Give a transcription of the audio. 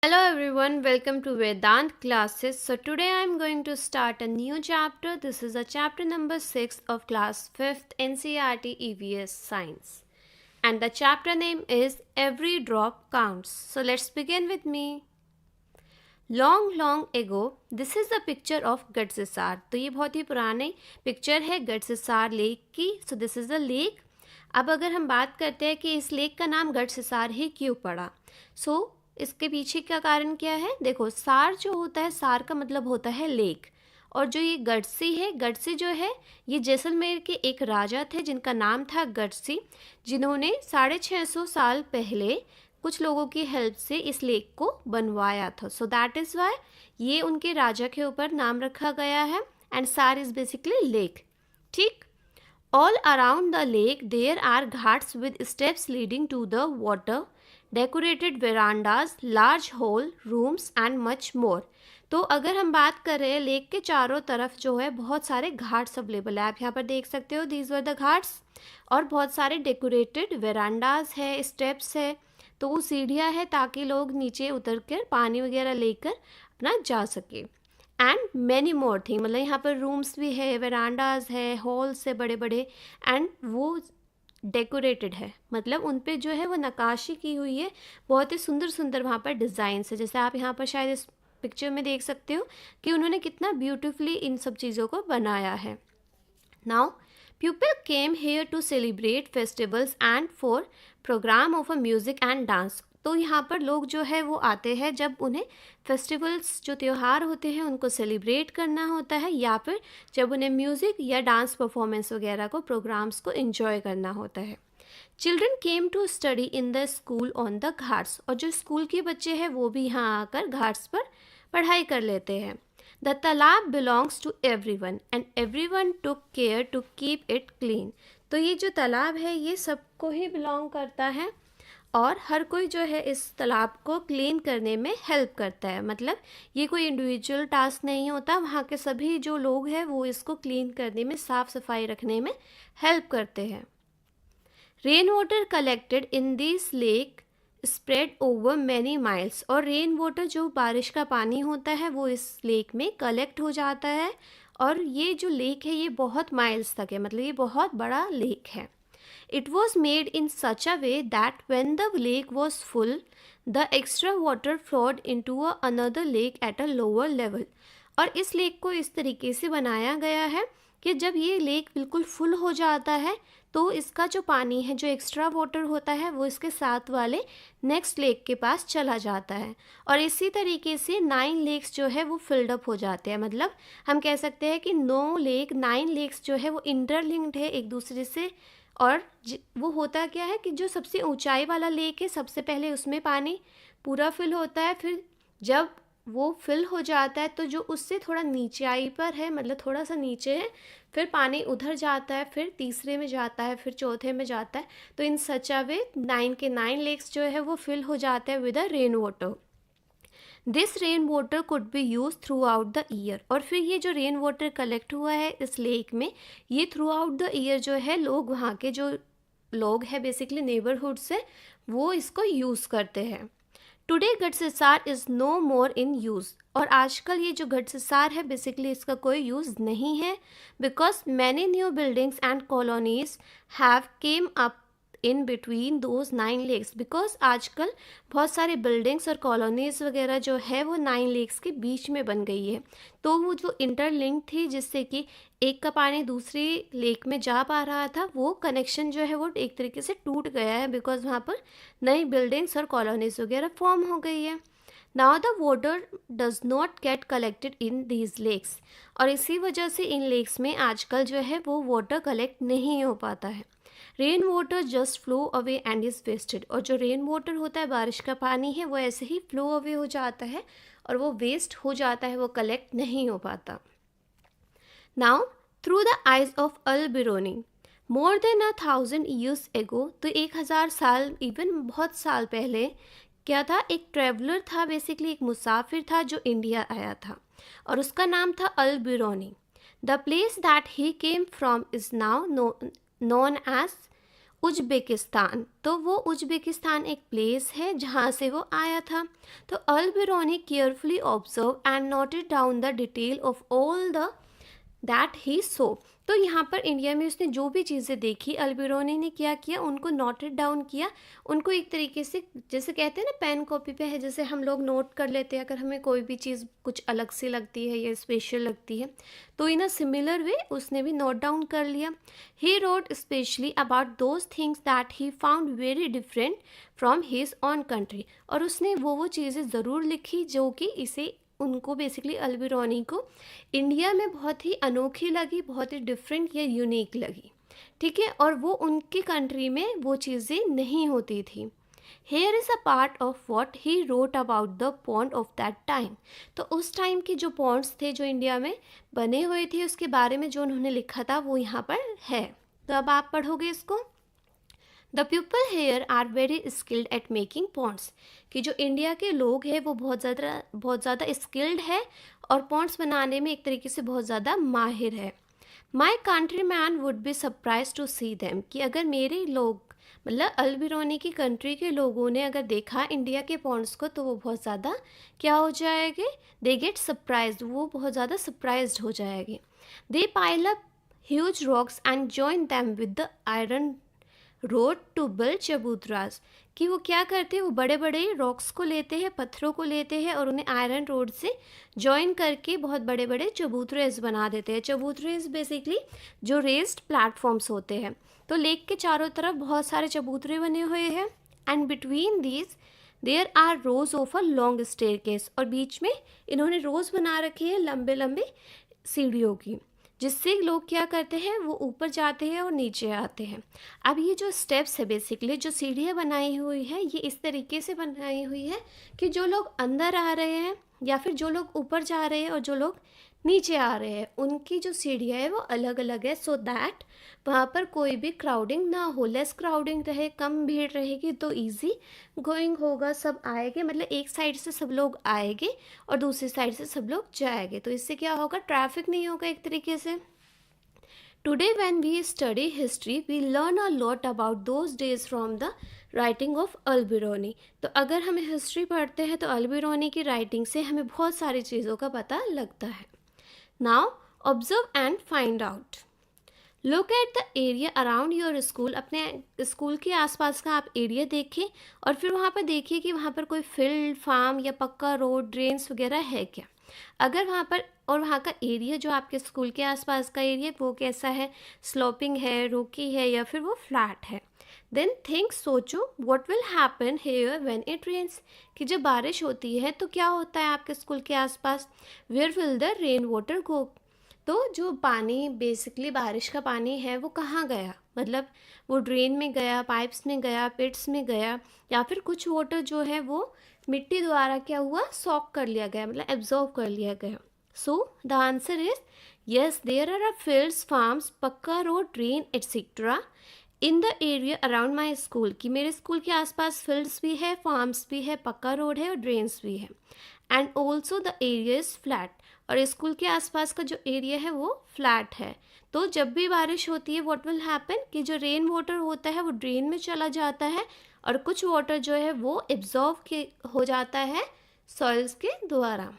Hello everyone, welcome to Vedant classes. So today I am going to start a new chapter. This is a chapter number 6 of class 5th NCERT EVS Science. And the chapter name is Every Drop Counts. So let's begin with me. Long ago, this is the picture of गढ़सिसार. तो ये बहुत ही पुरानी picture है गढ़सिसार lake की. So this is the lake. अब अगर हम बात करते हैं कि इस लेक का नाम गढ़सिसार ही क्यों पड़ा, इसके पीछे का कारण क्या है. देखो, सार जो होता है, सार का मतलब होता है लेक, और जो ये गढ़सी है, गढ़सी जो है ये जैसलमेर के एक राजा थे जिनका नाम था गढ़सी, जिन्होंने 650 साल पहले कुछ लोगों की हेल्प से इस लेक को बनवाया था. सो दैट इज़ वाई ये उनके राजा के ऊपर नाम रखा गया है. And sar is basically lake. ठीक. All around the lake there are ghats with steps leading to the water, decorated verandas, large hall, rooms and much more. तो अगर हम बात कर रहे हैं, लेक के चारों तरफ जो है बहुत सारे घाट्स अवेलेबल है. आप यहाँ पर देख सकते हो, दीज वर द घाट्स. और बहुत सारे डेकोरेटेड वेरांडाज है, स्टेप्स है, तो वो सीढ़ियाँ है ताकि लोग नीचे उतर कर पानी वगैरह लेकर अपना जा सके. एंड मैनी मोर थिंग, मतलब यहाँ पर रूम्स भी है, वेरांडाज है, हॉल्स है बड़े बड़े, एंड वो डेकोरेटेड है, मतलब उन पे जो है वो नक्काशी की हुई है. बहुत ही सुंदर सुंदर वहाँ पर डिज़ाइंस है, जैसे आप यहाँ पर शायद इस पिक्चर में देख सकते हो कि उन्होंने कितना ब्यूटीफुली इन सब चीज़ों को बनाया है. Now people came here to celebrate festivals and for program of a music and dance. तो यहाँ पर लोग जो है वो आते हैं जब उन्हें फेस्टिवल्स, जो त्यौहार होते हैं, उनको सेलिब्रेट करना होता है, या फिर जब उन्हें म्यूज़िक या डांस परफॉर्मेंस वगैरह को, प्रोग्राम्स को एंजॉय करना होता है. Children came to study in the school on the ghats. और जो स्कूल के बच्चे हैं वो भी यहाँ आकर घाट्स पर पढ़ाई कर लेते हैं. The talab belongs to everyone and everyone took care to keep it clean. तो ये जो तालाब है ये सबको ही बिलोंग करता है, और हर कोई जो है इस तालाब को क्लीन करने में हेल्प करता है. मतलब ये कोई इंडिविजुअल टास्क नहीं होता, वहाँ के सभी जो लोग हैं वो इसको क्लीन करने में, साफ़ सफाई रखने में हेल्प करते हैं. Rain water collected in this lake spread over many miles. और रेन वाटर, जो बारिश का पानी होता है, वो इस लेक में कलेक्ट हो जाता है, और ये जो लेक है ये बहुत माइल्स तक है, मतलब ये बहुत बड़ा लेक है. It was made in such a way that when the lake was full, the extra water flowed into another lake at a lower level. और इस लेक को इस तरीके से बनाया गया है कि जब ये लेक बिल्कुल फुल हो जाता है तो इसका जो पानी है, जो एक्स्ट्रा वाटर होता है, वो इसके साथ वाले नेक्स्ट लेक के पास चला जाता है. और इसी तरीके से 9 लेक्स जो है वो फिल्ड अप हो जाते हैं. मतलब हम कह सकते हैं कि 9 लेक्स जो है वो इंटरलिंक्ड है एक दूसरे से. और वो होता क्या है कि जो सबसे ऊंचाई वाला लेक है, सबसे पहले उसमें पानी पूरा फिल होता है, फिर जब वो फिल हो जाता है तो जो उससे थोड़ा नीचाई पर है, मतलब थोड़ा सा नीचे है, फिर पानी उधर जाता है, फिर तीसरे में जाता है, फिर चौथे में जाता है. तो इन सच अ वे 9 के 9 लेक्स जो है वो फिल हो जाते हैं with a rain water. This rain water could be use through out the year. और फिर ये जो रेन वाटर कलेक्ट हुआ है इस लेक में, ये थ्रू आउट द ईयर जो है लोग, वहाँ के जो लोग हैं बेसिकली नेबरहुड से, वो इसको यूज़ करते हैं. Today Gadisar is no more in use. और आजकल ये जो गढ़सिसार है बेसिकली इसका कोई यूज़ नहीं है, because many new buildings and colonies have come up in between those 9 lakes. Because आजकल बहुत सारे बिल्डिंग्स और कॉलोनीज़ वगैरह जो है वो 9 लेक्स के बीच में बन गई है. तो वो जो इंटरलिंक थी, जिससे कि एक का पानी दूसरी लेक में जा पा रहा था, वो कनेक्शन जो है वो एक तरीके से टूट गया है, बिकॉज वहाँ पर नई बिल्डिंग्स और कॉलोनीज़ वगैरह फॉर्म हो गई है. Now the water does not get collected in these lakes. और इसी वजह से इन लेक्स में आजकल जो है वो वाटर कलेक्ट नहीं हो पाता है. Rain water just flow away and is wasted. और जो रेन वाटर होता है, बारिश का पानी है, वो ऐसे ही फ्लो अवे हो जाता है और वो वेस्ट हो जाता है, वो कलेक्ट नहीं हो पाता. Now through the eyes of Al Biruni, more than 1000 years ago. तो 1000 साल, इवन बहुत साल पहले क्या था, एक ट्रेवलर था, बेसिकली एक मुसाफिर था जो इंडिया आया था, और उसका नाम था Al Biruni. The place that he came from is now known as Uzbekistan. तो वो उज़्बेकिस्तान एक प्लेस है जहाँ से वो आया था। तो Al Biruni carefully observe and noted down the detail of all the that he saw. तो यहाँ पर इंडिया में उसने जो भी चीज़ें देखी, अल-बिरूनी ने क्या किया, उनको नोटेड डाउन किया, उनको एक तरीके से, जैसे कहते हैं ना पेन कॉपी पे है, जैसे हम लोग नोट कर लेते हैं अगर हमें कोई भी चीज़ कुछ अलग सी लगती है या स्पेशल लगती है, तो इन अ सिमिलर वे उसने भी नोट डाउन कर लिया। He wrote specially about those things that he found very different from his on country. और उसने वो चीज़ें ज़रूर लिखी जो कि इसे, उनको बेसिकली अल-बिरूनी को इंडिया में बहुत ही अनोखी लगी, बहुत ही डिफरेंट या यूनिक लगी, ठीक है, और वो उनकी कंट्री में वो चीज़ें नहीं होती थी। Here is a part of what he wrote about the pond of that time. तो उस टाइम के जो पॉन्ड्स थे जो इंडिया में बने हुए थे, उसके बारे में जो उन्होंने लिखा था वो यहाँ पर है। तो अब आप पढ़ोगे इसको। The people here are very skilled at making ponds, कि जो इंडिया के लोग हैं वो बहुत ज़्यादा स्किल्ड है और पॉन्ड्स बनाने में एक तरीके से बहुत ज़्यादा माहिर है। My countrymen would be surprise to see them, कि अगर मेरे लोग, मतलब अल-बिरूनी की कंट्री के लोगों ने अगर देखा इंडिया के पॉन्ड्स को, तो वो बहुत ज़्यादा क्या हो जाएंगे, दे गेट सरप्राइज, वो बहुत ज़्यादा सरप्राइज्ड हो जाएंगे। They pile up huge rocks and join them with the iron rod to build chabutras, कि वो क्या करते हैं, वो बड़े बड़े रॉक्स को लेते हैं, पत्थरों को लेते हैं और उन्हें आयरन रोड से जॉइन करके बहुत बड़े बड़े चबूतरेस बना देते हैं। चबूतरेस बेसिकली जो रेस्ड प्लेटफॉर्म्स होते हैं। तो लेक के चारों तरफ बहुत सारे चबूतरे बने हुए हैं, and between these there are rows of a long staircase, और बीच में इन्होंने रोज बना रखी है लंबे लंबे सीढ़ियों की, जिससे लोग क्या करते हैं, वो ऊपर जाते हैं और नीचे आते हैं। अब ये जो स्टेप्स है, बेसिकली जो सीढ़ियाँ बनाई हुई है, ये इस तरीके से बनाई हुई है कि जो लोग अंदर आ रहे हैं या फिर जो लोग ऊपर जा रहे हैं और जो लोग नीचे आ रहे हैं, उनकी जो सीढ़ियाँ है वो अलग अलग है, सो दैट वहाँ पर कोई भी क्राउडिंग ना हो। लेस क्राउडिंग रहे, कम भीड़ रहेगी तो इजी गोइंग होगा, सब आएंगे, मतलब एक साइड से सब लोग आएंगे और दूसरी साइड से सब लोग जाएंगे, तो इससे क्या होगा, ट्रैफिक नहीं होगा एक तरीके से। Today when we study history we learn a lot about those days from the writing of Al Biruni. तो अगर हमें हिस्ट्री पढ़ते हैं तो अल-बिरूनी की राइटिंग से हमें बहुत सारी चीज़ों का पता लगता है। Now observe and find out. Look at the area around your school, अपने स्कूल के आसपास का आप एरिया देखें और फिर वहाँ पर देखिए कि वहाँ पर कोई फील्ड, फार्म या पक्का रोड, ड्रेन्स वगैरह है क्या। अगर वहाँ पर, और वहाँ का एरिया जो आपके स्कूल के आसपास का एरिया वो कैसा है, स्लोपिंग है, रोकी है या फिर वो फ्लैट है। देन थिंक, सोचो, what will happen here when it rains, कि जब बारिश होती है तो क्या होता है आपके स्कूल के आसपास, where will the rain water go. तो जो पानी, बेसिकली बारिश का पानी है वो कहाँ गया, मतलब वो ड्रेन में गया, पाइप्स में गया, पिट्स में गया, या फिर कुछ वाटर जो है वो मिट्टी द्वारा क्या हुआ, सॉक कर लिया गया, मतलब एब्जॉर्व कर लिया गया। So the answer is yes, there are fields, farms, pucca road, drain etcetera in the area around my school, कि मेरे स्कूल के आसपास फील्ड्स भी है, फार्म्स भी है, पक्का रोड है और ड्रेन्स भी है। And also the area is flat, और स्कूल के आसपास का जो एरिया है वो फ्लैट है। तो जब भी बारिश होती है व्हाट विल हैपन, कि जो रेन वाटर होता है वो ड्रेन में चला जाता है और कुछ वाटर जो है वो एब्जॉर्व हो जाता है सॉइल्स के द्वारा।